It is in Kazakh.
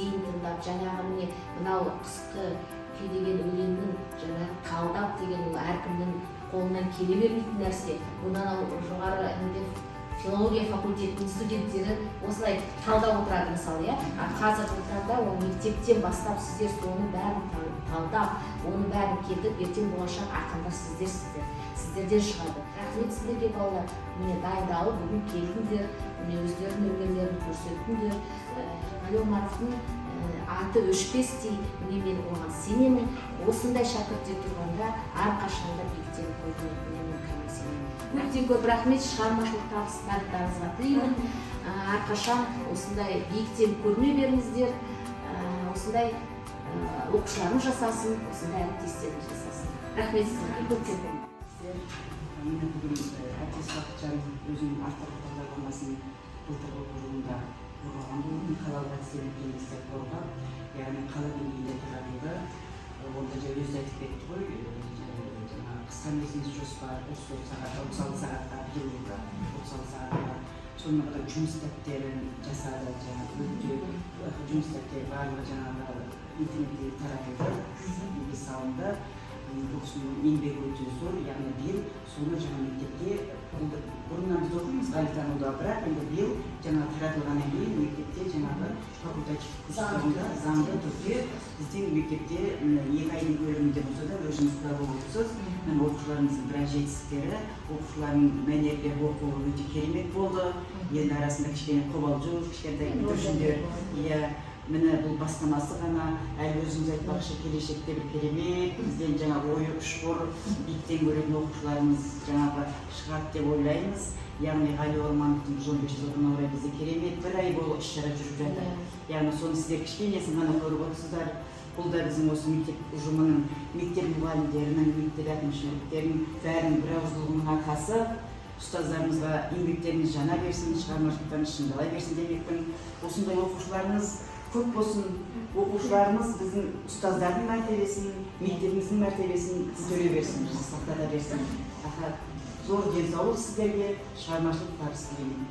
зейін тыңдап, жаңағы міне мынау қысқы күй деген өлеңнің жаңағы талдап деген ол әркімнің қолынан келе бермейтін нәрсе. Бұнан жоғары филология факультетінің студенттері осылай талдап отырады мысалы, қазіргі таңда ол мектептен бастап сіздер соның бәрін талдап, оның бәрін кетіп, ертең болашақ ақындар сіздерден шығады. Рахмет сіздерге балалар, міне дайындалып, бүгін келдіңдер, міне өздерінің өлеңдерін көрсеттіңдер. Ғали Омаровтың аты өшпестей, міне мен оған сенемін. Осындай шәкірттер тұрғанда әрқашанда биіктен көрінетініне мен кәміл сенемін. Өте көп рахмет, шығармашылық табыстарыңызға тілеймін. Әрқашан осындай биіктен көріне беріңіздер, осындай оқушыларымыз жасасын, осындай әріптестеріміз жасасын. Рахмет сіздерге көп көп. Мені бүгін әріптес Бақытжан өзінің авторлық бағдарламасын былтырғы оқу жылында қорғаған болатын, қалалық әдістемелік кеңесте қорғап, яғни қала деңгейінде таратылды. Онда өзі айтып кетті ғой, қысқа мерзімді жоспар 36 сағатқа бір жылда 36 сағатқа сонымен қатар жұмыс дәптерін жасады, жұмыс дәптері барлығы жаңағы интернетте таратылды, салынды. Бұл кісінің еңбегі өте зор, яғни биыл соны жаңа мектепте бұрыннан біз оқимыз ғалитануда, бірақ енді биыл жаңа таратылғаннан кейін мектепте жаңағы факультатив курстарында заңды түрде біздің мектепте 2 айдың көлемінде болса да өзіміз куә болып отырсыз. Оқушыларымыздың біраз жетістіктері, оқушылардың мәнерлеп оқуы өте керемет болды. Енді арасында кішкене қобалжу, кішкентай бүлдіршіндер, міне бұл бастамасы ғана, әлі өзіміз айтпақшы келешекте бір керемет, бізден жаңағы ойы ұшқыр, биіктен көретін оқушыларымыз жаңағы шығады деп ойлаймыз. Яғни Ғали Омаровтың 15 жылдығына орай бізде керемет бір ай бойы іс-шара жүріп жатыр. Яғни соны сіздер кішкенесін ғана көріп отырсыздар. Бұл да біздің осы мектеп ұжымының, мектеп мұғалімдерінің, мектеп әкімшіліктерінің бәрінің бірауыздылығының арқасы. Ұстаздарымызға еңбектеріңіз жана берсін, шығармашылықтарыңыз шыңдала берсін демекпін. Осындай оқушыларыңыз көп болсын, оқушыларымыз біздің ұстаздардың мәртебесін, мектебіміздің мәртебесін көтере берсін, сақтата берсін. Зор денсаулық сіздерге, шығармашылық табыс тілеймін.